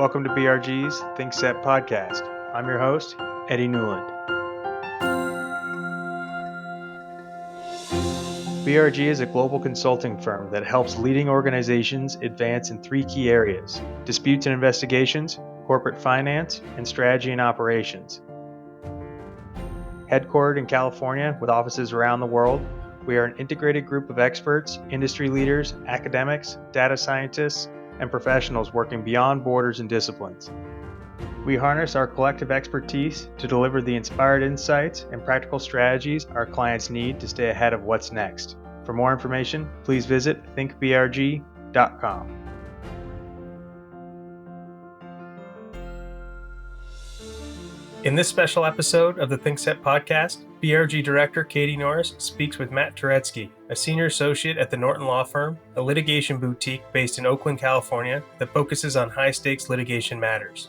Welcome to BRG's Think Set podcast. I'm your host, Eddie Newland. BRG is a global consulting firm that helps leading organizations advance in three key areas: disputes and investigations, corporate finance, and strategy and operations. Headquartered in California with offices around the world, we are an integrated group of experts, industry leaders, academics, data scientists, and professionals working beyond borders and disciplines. We harness our collective expertise to deliver the inspired insights and practical strategies our clients need to stay ahead of what's next. For more information, please visit thinkbrg.com. In this special episode of the Think Set podcast, BRG Director Katie Norris speaks with Matt Turetzky, a senior associate at the Norton law firm, a litigation boutique based in Oakland, California, that focuses on high-stakes litigation matters.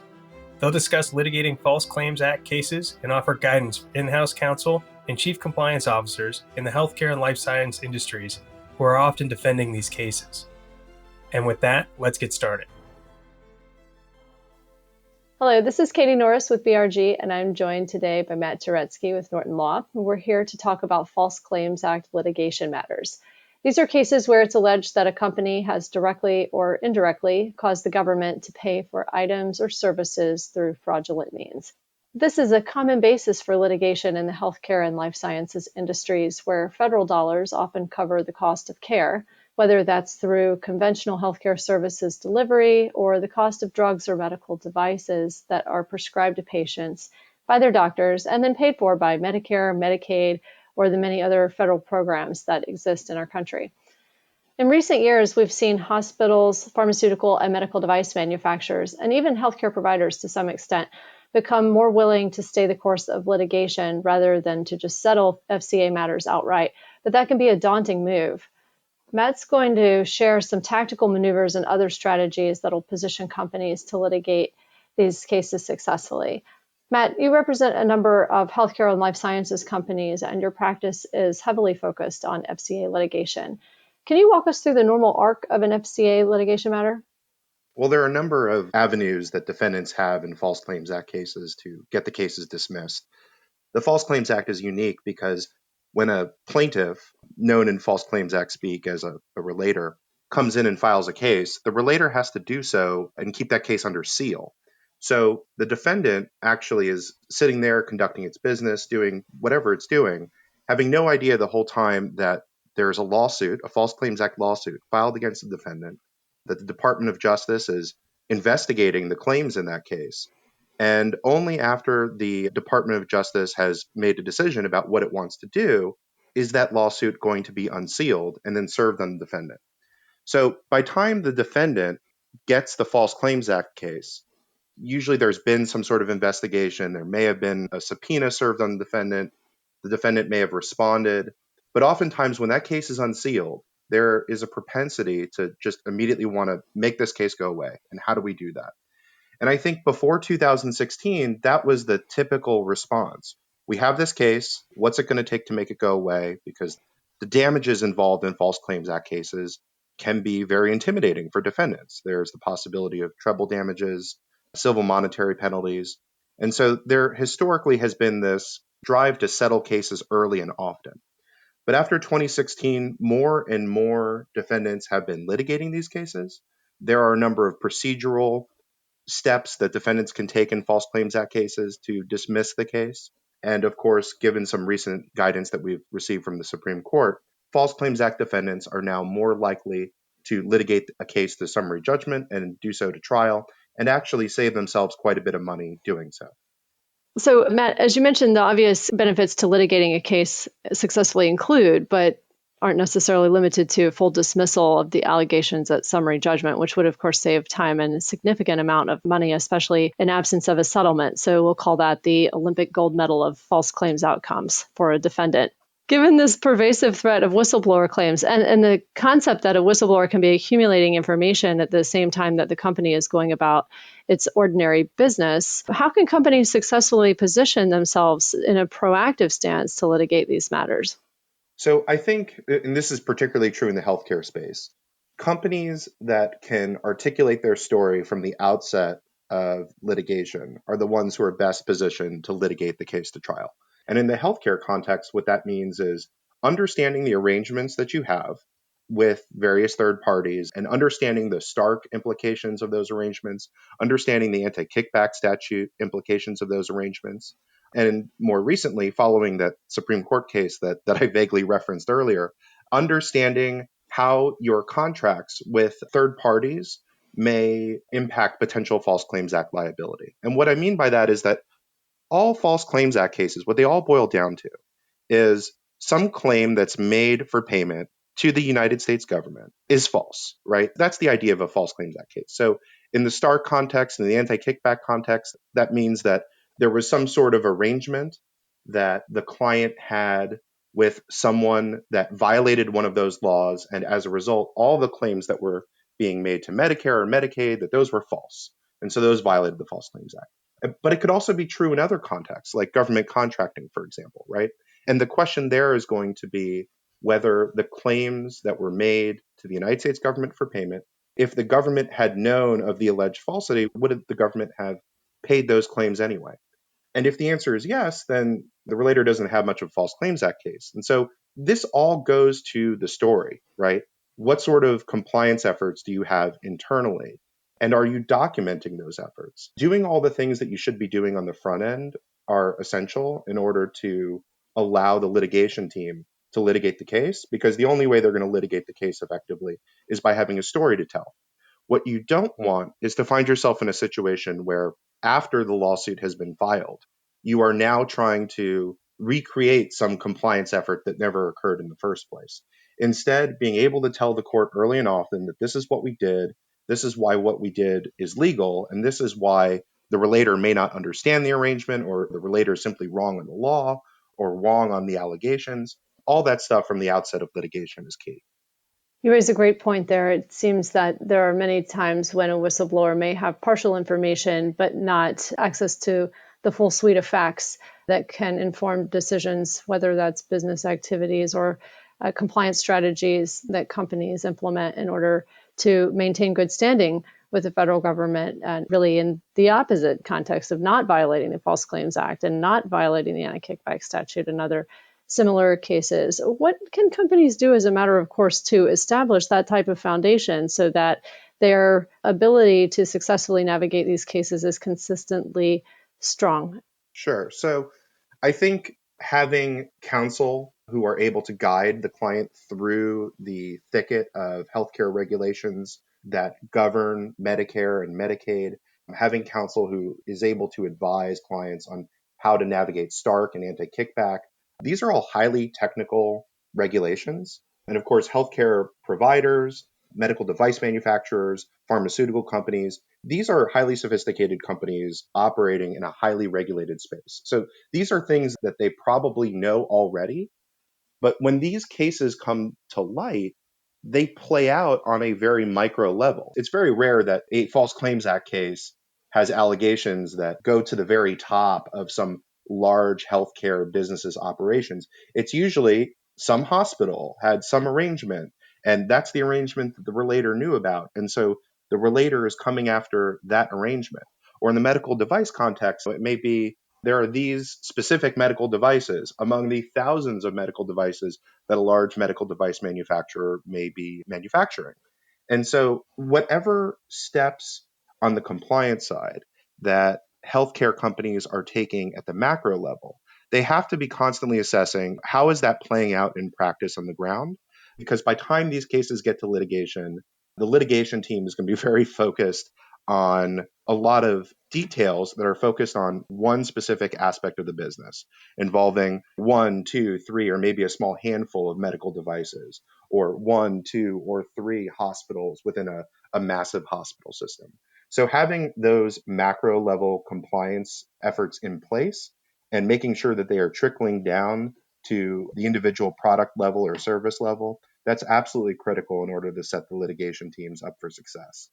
They'll discuss litigating False Claims Act cases and offer guidance for in-house counsel and chief compliance officers in the healthcare and life science industries who are often defending these cases. And with that, let's get started. Hello, this is Katie Norris with BRG, and I'm joined today by Matt Turetzky with Norton Law. We're here to talk about False Claims Act litigation matters. These are cases where it's alleged that a company has directly or indirectly caused the government to pay for items or services through fraudulent means. This is a common basis for litigation in the healthcare and life sciences industries, where federal dollars often cover the cost of care, whether that's through conventional healthcare services delivery or the cost of drugs or medical devices that are prescribed to patients by their doctors and then paid for by Medicare, Medicaid, or the many other federal programs that exist in our country. In recent years, we've seen hospitals, pharmaceutical and medical device manufacturers, and even healthcare providers to some extent become more willing to stay the course of litigation rather than to just settle FCA matters outright. But that can be a daunting move. Matt's going to share some tactical maneuvers and other strategies that will position companies to litigate these cases successfully. Matt, you represent a number of healthcare and life sciences companies, and your practice is heavily focused on FCA litigation. Can you walk us through the normal arc of an FCA litigation matter? Well, there are a number of avenues that defendants have in False Claims Act cases to get the cases dismissed. The False Claims Act is unique because when a plaintiff, known in False Claims Act speak as a relator, comes in and files a case, the relator has to do so and keep that case under seal. So the defendant actually is sitting there conducting its business, doing whatever it's doing, having no idea the whole time that there's a lawsuit, a False Claims Act lawsuit filed against the defendant, that the Department of Justice is investigating the claims in that case. And only after the Department of Justice has made a decision about what it wants to do is that lawsuit going to be unsealed and then served on the defendant. So by the time the defendant gets the False Claims Act case, usually there's been some sort of investigation. There may have been a subpoena served on the defendant may have responded. But oftentimes when that case is unsealed, there is a propensity to just immediately want to make this case go away. And how do we do that? And I think before 2016, that was the typical response. We have this case. What's it going to take to make it go away? Because the damages involved in False Claims Act cases can be very intimidating for defendants. There's the possibility of treble damages, civil monetary penalties. And so there historically has been this drive to settle cases early and often. But after 2016, more and more defendants have been litigating these cases. There are a number of procedural steps that defendants can take in False Claims Act cases to dismiss the case. And of course, given some recent guidance that we've received from the Supreme Court, False Claims Act defendants are now more likely to litigate a case to summary judgment and do so to trial and actually save themselves quite a bit of money doing so. So, Matt, as you mentioned, the obvious benefits to litigating a case successfully include, but aren't necessarily limited to, full dismissal of the allegations at summary judgment, which would, of course, save time and a significant amount of money, especially in absence of a settlement. So we'll call that the Olympic gold medal of false claims outcomes for a defendant. Given this pervasive threat of whistleblower claims and the concept that a whistleblower can be accumulating information at the same time that the company is going about its ordinary business, how can companies successfully position themselves in a proactive stance to litigate these matters? So I think, and this is particularly true in the healthcare space, companies that can articulate their story from the outset of litigation are the ones who are best positioned to litigate the case to trial. And in the healthcare context, what that means is understanding the arrangements that you have with various third parties and understanding the stark implications of those arrangements, understanding the anti-kickback statute implications of those arrangements. And more recently, following that Supreme Court case that I vaguely referenced earlier, understanding how your contracts with third parties may impact potential False Claims Act liability. And what I mean by that is that all False Claims Act cases, what they all boil down to is some claim that's made for payment to the United States government is false, right? That's the idea of a False Claims Act case. So in the STAR context, in the anti-kickback context, that means that there was some sort of arrangement that the client had with someone that violated one of those laws. And as a result, all the claims that were being made to Medicare or Medicaid, that those were false. And so those violated the False Claims Act. But it could also be true in other contexts, like government contracting, for example, right? And the question there is going to be whether the claims that were made to the United States government for payment, if the government had known of the alleged falsity, would the government have paid those claims anyway? And if the answer is yes, then the relator doesn't have much of a False Claims Act case. And so this all goes to the story, right? What sort of compliance efforts do you have internally? And are you documenting those efforts? Doing all the things that you should be doing on the front end are essential in order to allow the litigation team to litigate the case, because the only way they're going to litigate the case effectively is by having a story to tell. What you don't want is to find yourself in a situation where after the lawsuit has been filed, you are now trying to recreate some compliance effort that never occurred in the first place. Instead, being able to tell the court early and often that this is what we did, this is why what we did is legal, and this is why the relator may not understand the arrangement, or the relator is simply wrong on the law or wrong on the allegations. All that stuff from the outset of litigation is key. You raise a great point there. It seems that there are many times when a whistleblower may have partial information, but not access to the full suite of facts that can inform decisions, whether that's business activities or compliance strategies that companies implement in order to maintain good standing with the federal government, and really in the opposite context of not violating the False Claims Act and not violating the anti-kickback statute and other similar cases. What can companies do as a matter of course to establish that type of foundation so that their ability to successfully navigate these cases is consistently strong? Sure. So I think having counsel who are able to guide the client through the thicket of healthcare regulations that govern Medicare and Medicaid, having counsel who is able to advise clients on how to navigate Stark and anti-kickback, these are all highly technical regulations. And of course, healthcare providers, medical device manufacturers, pharmaceutical companies, these are highly sophisticated companies operating in a highly regulated space. So these are things that they probably know already. But when these cases come to light, they play out on a very micro level. It's very rare that a False Claims Act case has allegations that go to the very top of some large healthcare business's operations. It's usually some hospital had some arrangement, and that's the arrangement that the relator knew about. And so the relator is coming after that arrangement. Or in the medical device context, it may be there are these specific medical devices among the thousands of medical devices that a large medical device manufacturer may be manufacturing. And so, whatever steps on the compliance side that healthcare companies are taking at the macro level, they have to be constantly assessing how is that playing out in practice on the ground? Because by the time these cases get to litigation, the litigation team is going to be very focused on a lot of details that are focused on one specific aspect of the business, involving one, two, three, or maybe a small handful of medical devices, or one, two, or three hospitals within a massive hospital system. So having those macro level compliance efforts in place and making sure that they are trickling down to the individual product level or service level, that's absolutely critical in order to set the litigation teams up for success.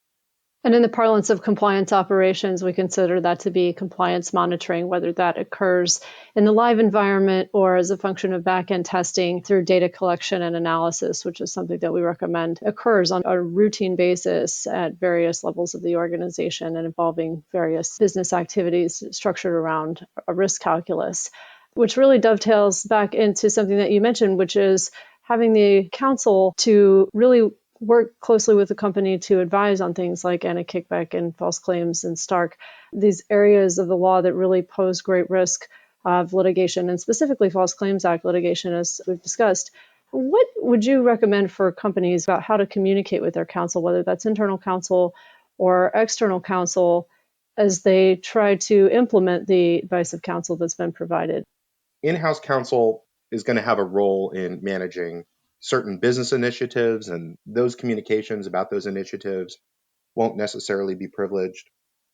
And in the parlance of compliance operations, we consider that to be compliance monitoring, whether that occurs in the live environment or as a function of back-end testing through data collection and analysis, which is something that we recommend occurs on a routine basis at various levels of the organization and involving various business activities structured around a risk calculus, which really dovetails back into something that you mentioned, which is having the counsel to really work closely with the company to advise on things like anti-kickback and false claims and Stark, these areas of the law that really pose great risk of litigation, and specifically False Claims Act litigation, as we've discussed. What would you recommend for companies about how to communicate with their counsel, whether that's internal counsel or external counsel, as they try to implement the advice of counsel that's been provided? In-house counsel is going to have a role in managing certain business initiatives, and those communications about those initiatives won't necessarily be privileged.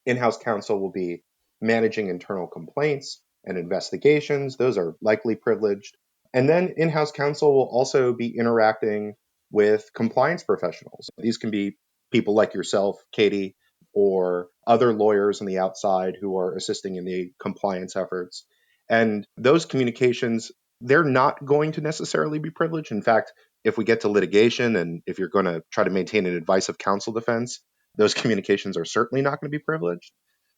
In-house counsel will be managing internal complaints and investigations. Those are likely privileged. And then in-house counsel will also be interacting with compliance professionals. These can be people like yourself, Katie, or other lawyers on the outside who are assisting in the compliance efforts. And those communications, they're not going to necessarily be privileged. In fact, if we get to litigation and if you're going to try to maintain an advice of counsel defense, those communications are certainly not going to be privileged.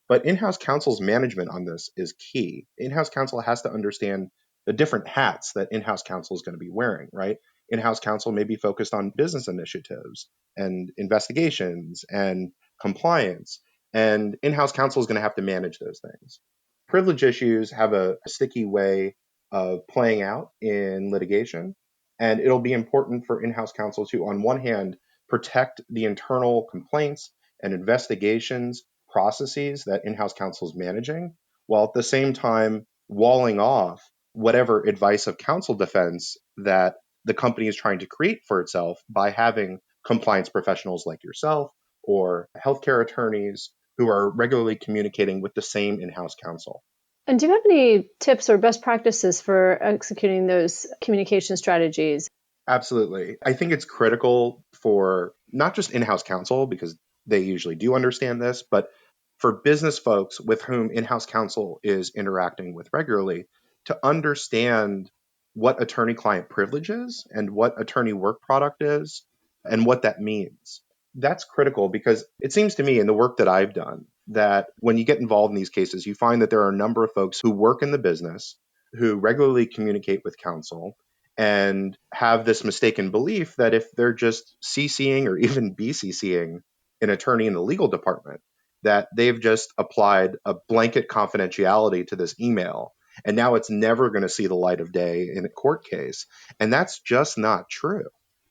But in-house counsel's management on this is key. In-house counsel has to understand the different hats that in-house counsel is going to be wearing, right? In-house counsel may be focused on business initiatives and investigations and compliance, and in-house counsel is going to have to manage those things. Privilege issues have a sticky way of playing out in litigation, and it'll be important for in-house counsel to, on one hand, protect the internal complaints and investigations processes that in-house counsel is managing, while at the same time walling off whatever advice of counsel defense that the company is trying to create for itself by having compliance professionals like yourself or healthcare attorneys who are regularly communicating with the same in-house counsel. And do you have any tips or best practices for executing those communication strategies? Absolutely. I think it's critical for not just in-house counsel, because they usually do understand this, but for business folks with whom in-house counsel is interacting with regularly to understand what attorney-client privilege is and what attorney work product is and what that means. That's critical because it seems to me in the work that I've done that when you get involved in these cases, you find that there are a number of folks who work in the business who regularly communicate with counsel and have this mistaken belief that if they're just CCing or even BCCing an attorney in the legal department, that they've just applied a blanket confidentiality to this email. And now it's never going to see the light of day in a court case. And that's just not true.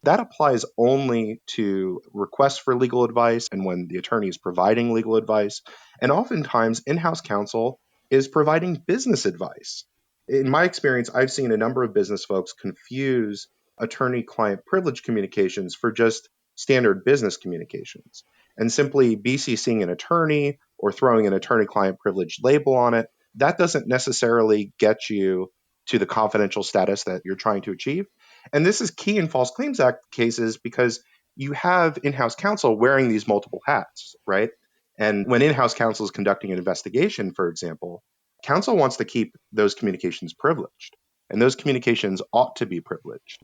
That applies only to requests for legal advice and when the attorney is providing legal advice. And oftentimes, in-house counsel is providing business advice. In my experience, I've seen a number of business folks confuse attorney-client privilege communications for just standard business communications. And simply BCCing an attorney or throwing an attorney-client privilege label on it, that doesn't necessarily get you to the confidential status that you're trying to achieve. And this is key in False Claims Act cases because you have in-house counsel wearing these multiple hats, right? And when in-house counsel is conducting an investigation, for example, counsel wants to keep those communications privileged, and those communications ought to be privileged.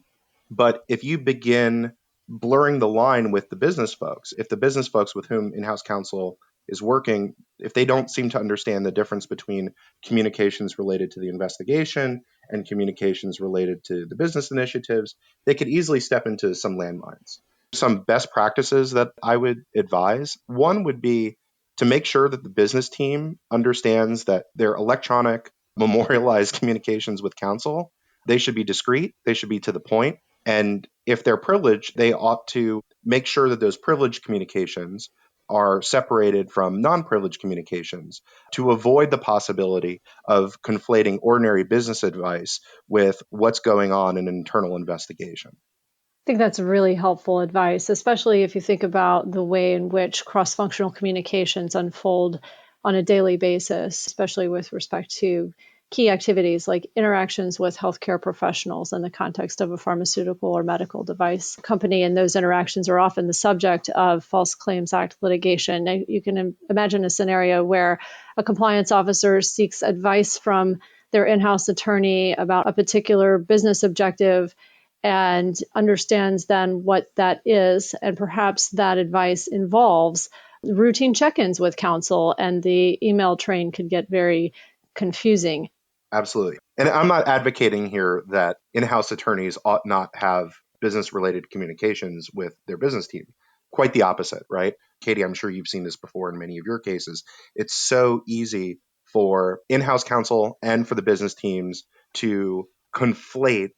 But if you begin blurring the line with the business folks, if the business folks with whom in-house counsel is working, if they don't seem to understand the difference between communications related to the investigation and communications related to the business initiatives, they could easily step into some landmines. Some best practices that I would advise, one would be to make sure that the business team understands that their electronic memorialized communications with counsel, they should be discreet, they should be to the point, and if they're privileged, they ought to make sure that those privileged communications are separated from non-privileged communications to avoid the possibility of conflating ordinary business advice with what's going on in an internal investigation. I think that's really helpful advice, especially if you think about the way in which cross-functional communications unfold on a daily basis, especially with respect to key activities like interactions with healthcare professionals in the context of a pharmaceutical or medical device company. And those interactions are often the subject of False Claims Act litigation. Now, you can imagine a scenario where a compliance officer seeks advice from their in-house attorney about a particular business objective and understands then what that is. And perhaps that advice involves routine check-ins with counsel, and the email train could get very confusing. Absolutely. And I'm not advocating here that in-house attorneys ought not have business-related communications with their business team. Quite the opposite, right? Katie, I'm sure you've seen this before in many of your cases. It's so easy for in-house counsel and for the business teams to conflate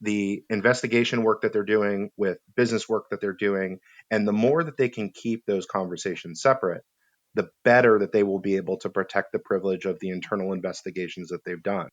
the investigation work that they're doing with business work that they're doing. And the more that they can keep those conversations separate, the better that they will be able to protect the privilege of the internal investigations that they've done.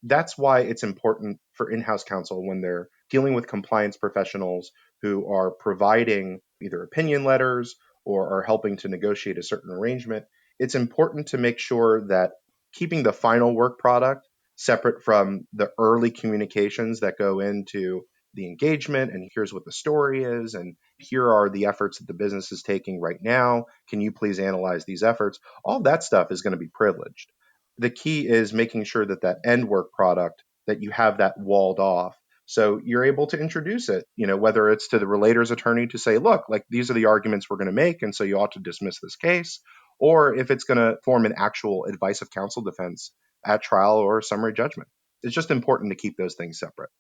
That's why it's important for in-house counsel when they're dealing with compliance professionals who are providing either opinion letters or are helping to negotiate a certain arrangement. It's important to make sure that keeping the final work product separate from the early communications that go into the engagement, and here's what the story is, and here are the efforts that the business is taking right now. Can you please analyze these efforts? All that stuff is going to be privileged. The key is making sure that that end work product, that you have that walled off. So you're able to introduce it, whether it's to the relator's attorney to say, look, like these are the arguments we're going to make, and so you ought to dismiss this case, or if it's going to form an actual advice of counsel defense at trial or summary judgment. It's just important to keep those things separate.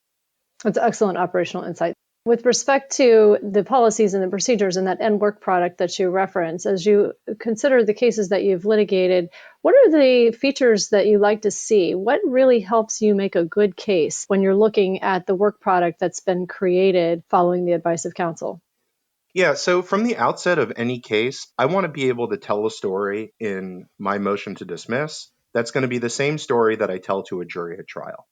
That's excellent operational insight. With respect to the policies and the procedures and that end work product that you reference, as you consider the cases that you've litigated, what are the features that you like to see? What really helps you make a good case when you're looking at the work product that's been created following the advice of counsel? Yeah, so from the outset of any case, I want to be able to tell a story in my motion to dismiss that's going to be the same story that I tell to a jury at trial.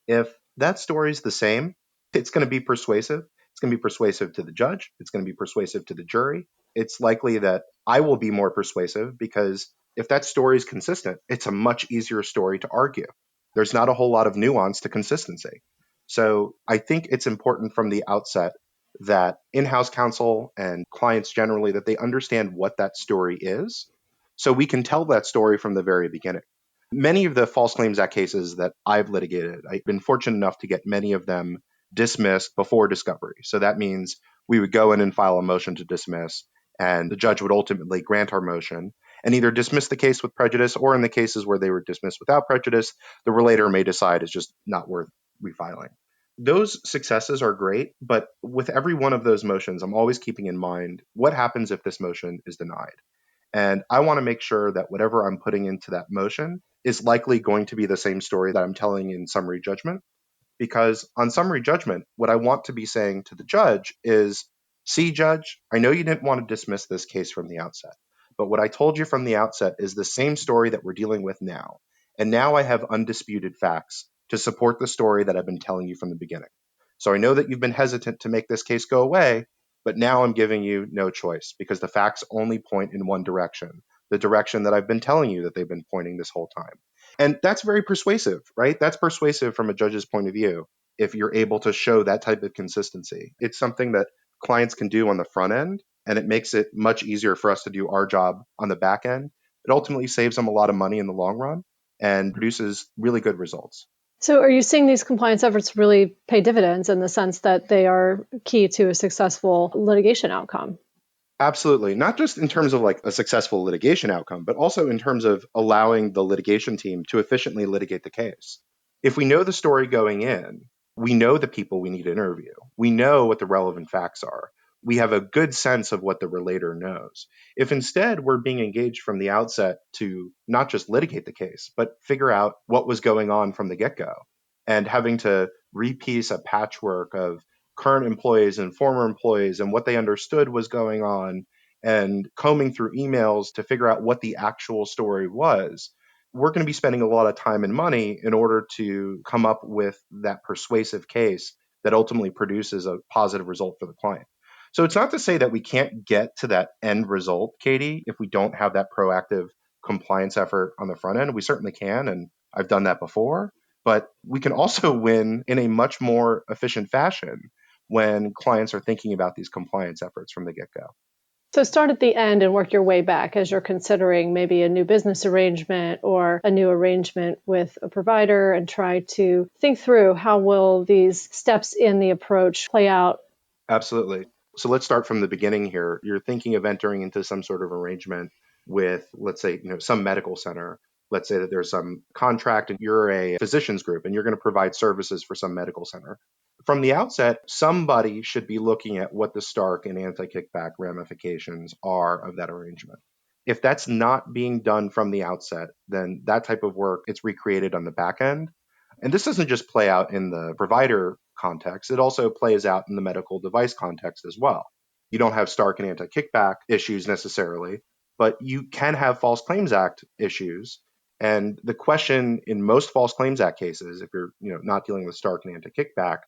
If that story is the same, it's going to be persuasive. It's going to be persuasive to the judge. It's going to be persuasive to the jury. It's likely that I will be more persuasive because if that story is consistent, it's a much easier story to argue. There's not a whole lot of nuance to consistency. So I think it's important from the outset that in-house counsel and clients generally, that they understand what that story is so we can tell that story from the very beginning. Many of the False Claims Act cases that I've litigated, I've been fortunate enough to get many of them dismissed before discovery. So that means we would go in and file a motion to dismiss, and the judge would ultimately grant our motion and either dismiss the case with prejudice, or in the cases where they were dismissed without prejudice, the relator may decide it's just not worth refiling. Those successes are great, but with every one of those motions, I'm always keeping in mind what happens if this motion is denied. And I want to make sure that whatever I'm putting into that motion is likely going to be the same story that I'm telling in summary judgment. Because on summary judgment, what I want to be saying to the judge is, see, judge, I know you didn't want to dismiss this case from the outset, but what I told you from the outset is the same story that we're dealing with now. And now I have undisputed facts to support the story that I've been telling you from the beginning. So I know that you've been hesitant to make this case go away, but now I'm giving you no choice because the facts only point in one direction, the direction that I've been telling you that they've been pointing this whole time. And that's very persuasive, right? That's persuasive from a judge's point of view if you're able to show that type of consistency. It's something that clients can do on the front end, and it makes it much easier for us to do our job on the back end. It ultimately saves them a lot of money in the long run and produces really good results. So are you seeing these compliance efforts really pay dividends in the sense that they are key to a successful litigation outcome? Absolutely. Not just in terms of like a successful litigation outcome, but also in terms of allowing the litigation team to efficiently litigate the case. If we know the story going in, we know the people we need to interview. We know what the relevant facts are. We have a good sense of what the relator knows. If instead we're being engaged from the outset to not just litigate the case, but figure out what was going on from the get-go, and having to repiece a patchwork of current employees and former employees and what they understood was going on, and combing through emails to figure out what the actual story was, we're going to be spending a lot of time and money in order to come up with that persuasive case that ultimately produces a positive result for the client. So it's not to say that we can't get to that end result, Katie, if we don't have that proactive compliance effort on the front end. We certainly can, and I've done that before. But we can also win in a much more efficient fashion when clients are thinking about these compliance efforts from the get-go. So start at the end and work your way back as you're considering maybe a new business arrangement or a new arrangement with a provider, and try to think through how will these steps in the approach play out. Absolutely. So let's start from the beginning here. You're thinking of entering into some sort of arrangement with, let's say, some medical center. Let's say that there's some contract and you're a physicians group and you're going to provide services for some medical center. From the outset, somebody should be looking at what the Stark and anti-kickback ramifications are of that arrangement. If that's not being done from the outset, then that type of work, it's recreated on the back end. And this doesn't just play out in the provider context, it also plays out in the medical device context as well. You don't have Stark and anti-kickback issues necessarily, but you can have False Claims Act issues. And the question in most False Claims Act cases, if you're not dealing with Stark and anti-kickback,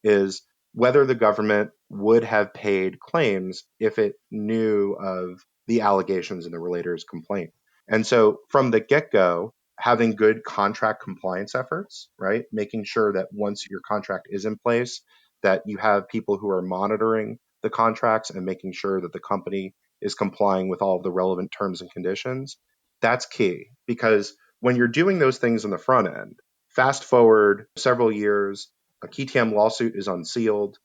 is whether the government would have paid claims if it knew of the allegations in the relator's complaint. And so from the get-go, having good contract compliance efforts, right? Making sure that once your contract is in place, that you have people who are monitoring the contracts and making sure that the company is complying with all of the relevant terms and conditions. That's key, because when you're doing those things on the front end, fast forward several years, a KTM lawsuit is unsealed.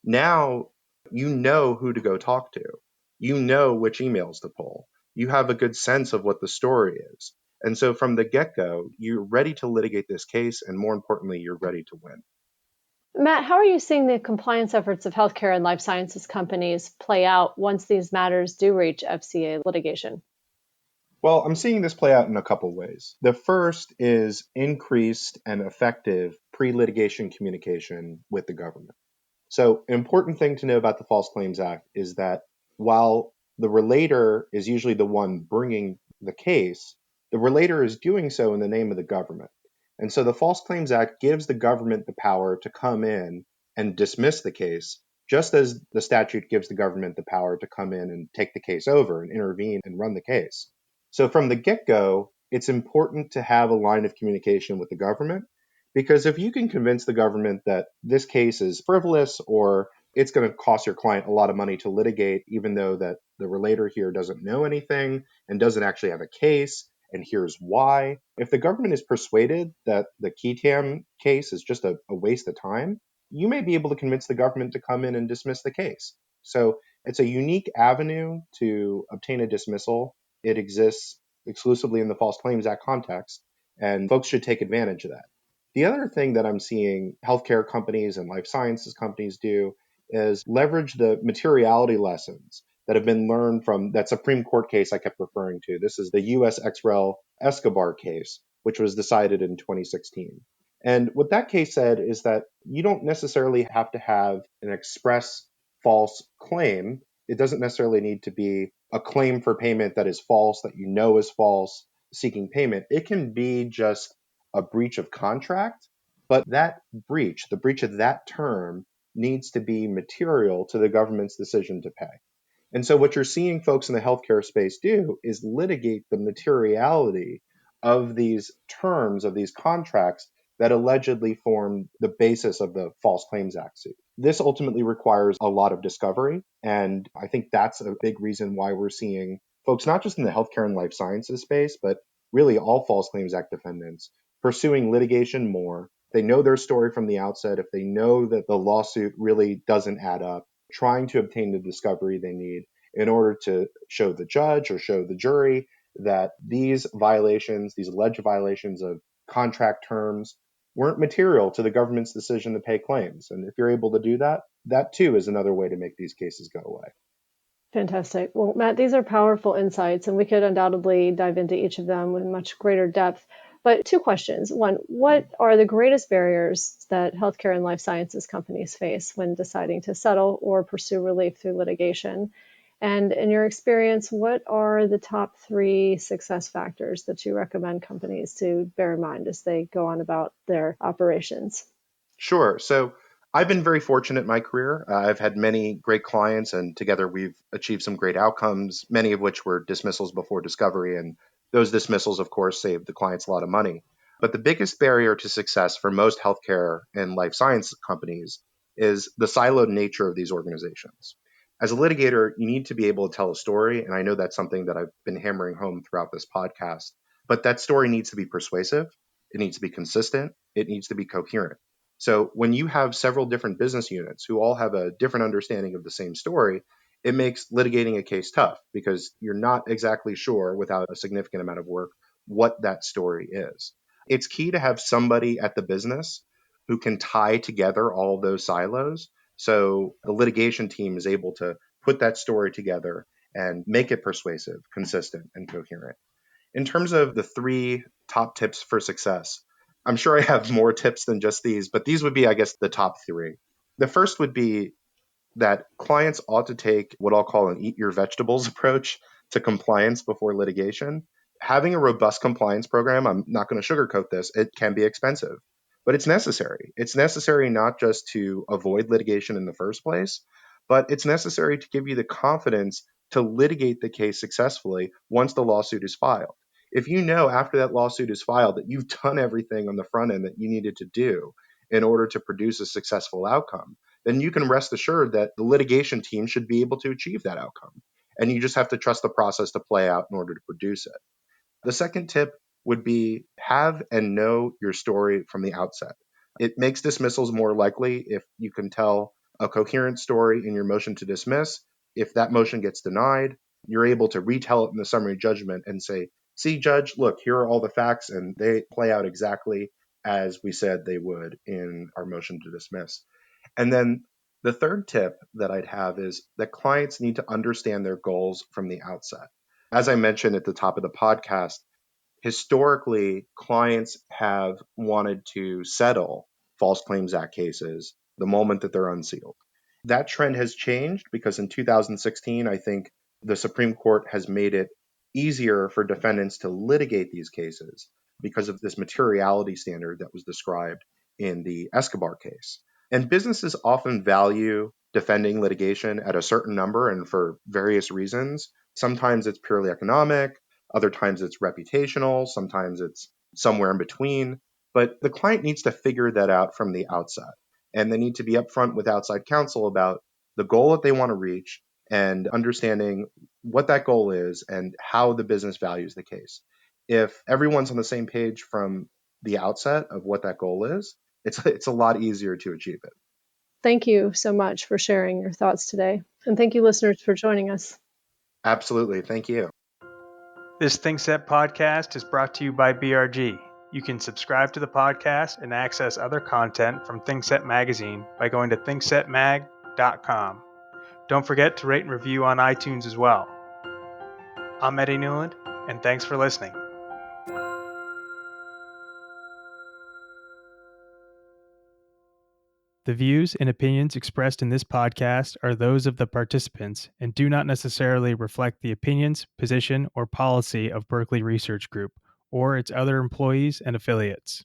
Now you know who to go talk to. You know which emails to pull. You have a good sense of what the story is. And so from the get-go, you're ready to litigate this case, and more importantly, you're ready to win. Matt, how are you seeing the compliance efforts of healthcare and life sciences companies play out once these matters do reach FCA litigation? Well, I'm seeing this play out in a couple ways. The first is increased and effective pre-litigation communication with the government. So an important thing to know about the False Claims Act is that while the relator is usually the one bringing the case, the relator is doing so in the name of the government. And so the False Claims Act gives the government the power to come in and dismiss the case, just as the statute gives the government the power to come in and take the case over and intervene and run the case. So from the get-go, it's important to have a line of communication with the government, because if you can convince the government that this case is frivolous or it's going to cost your client a lot of money to litigate, even though that the relator here doesn't know anything and doesn't actually have a case, and here's why. If the government is persuaded that the KTM case is just a waste of time, you may be able to convince the government to come in and dismiss the case. So it's a unique avenue to obtain a dismissal. It exists exclusively in the False Claims Act context, and folks should take advantage of that. The other thing that I'm seeing healthcare companies and life sciences companies do is leverage the materiality lessons that have been learned from that Supreme Court case I kept referring to. This is the US ex rel Escobar case, which was decided in 2016. And what that case said is that you don't necessarily have to have an express false claim. It doesn't necessarily need to be a claim for payment that is false, that you know is false, seeking payment. It can be just a breach of contract, but that breach, the breach of that term, needs to be material to the government's decision to pay. And so what you're seeing folks in the healthcare space do is litigate the materiality of these terms, of these contracts that allegedly form the basis of the False Claims Act suit. This ultimately requires a lot of discovery, and I think that's a big reason why we're seeing folks, not just in the healthcare and life sciences space, but really all False Claims Act defendants, pursuing litigation more. They know their story from the outset. If they know that the lawsuit really doesn't add up, trying to obtain the discovery they need in order to show the judge or show the jury that these violations, these alleged violations of contract terms, weren't material to the government's decision to pay claims. And if you're able to do that, that too is another way to make these cases go away. Fantastic. Well, Matt, these are powerful insights, and we could undoubtedly dive into each of them with much greater depth. But two questions. One, what are the greatest barriers that healthcare and life sciences companies face when deciding to settle or pursue relief through litigation? And in your experience, what are the top 3 success factors that you recommend companies to bear in mind as they go on about their operations? Sure. So I've been very fortunate in my career. I've had many great clients, and together we've achieved some great outcomes, many of which were dismissals before discovery. And those dismissals, of course, saved the clients a lot of money. But the biggest barrier to success for most healthcare and life science companies is the siloed nature of these organizations. As a litigator, you need to be able to tell a story, and I know that's something that I've been hammering home throughout this podcast, but that story needs to be persuasive, it needs to be consistent, it needs to be coherent. So when you have several different business units who all have a different understanding of the same story, it makes litigating a case tough because you're not exactly sure without a significant amount of work what that story is. It's key to have somebody at the business who can tie together all of those silos so the litigation team is able to put that story together and make it persuasive, consistent, and coherent. In terms of the three top tips for success, I'm sure I have more tips than just these, but these would be, I guess, the top three. The first would be that clients ought to take what I'll call an eat your vegetables approach to compliance before litigation. Having a robust compliance program, I'm not going to sugarcoat this, it can be expensive, but it's necessary. It's necessary not just to avoid litigation in the first place, but it's necessary to give you the confidence to litigate the case successfully once the lawsuit is filed. If you know after that lawsuit is filed that you've done everything on the front end that you needed to do in order to produce a successful outcome, then you can rest assured that the litigation team should be able to achieve that outcome. And you just have to trust the process to play out in order to produce it. The second tip would be have and know your story from the outset. It makes dismissals more likely if you can tell a coherent story in your motion to dismiss. If that motion gets denied, you're able to retell it in the summary judgment and say, see, judge, look, here are all the facts, and they play out exactly as we said they would in our motion to dismiss. And then the third tip that I'd have is that clients need to understand their goals from the outset. As I mentioned at the top of the podcast, historically, clients have wanted to settle False Claims Act cases the moment that they're unsealed. That trend has changed because in 2016, I think the Supreme Court has made it easier for defendants to litigate these cases because of this materiality standard that was described in the Escobar case. And businesses often value defending litigation at a certain number and for various reasons. Sometimes it's purely economic, other times it's reputational, sometimes it's somewhere in between. But the client needs to figure that out from the outset. And they need to be upfront with outside counsel about the goal that they want to reach and understanding what that goal is and how the business values the case. If everyone's on the same page from the outset of what that goal is, it's a lot easier to achieve it. Thank you so much for sharing your thoughts today. And thank you, listeners, for joining us. Absolutely. Thank you. This ThinkSet podcast is brought to you by BRG. You can subscribe to the podcast and access other content from ThinkSet Magazine by going to thinksetmag.com. Don't forget to rate and review on iTunes as well. I'm Eddie Newland, and thanks for listening. The views and opinions expressed in this podcast are those of the participants and do not necessarily reflect the opinions, position, or policy of Berkeley Research Group or its other employees and affiliates.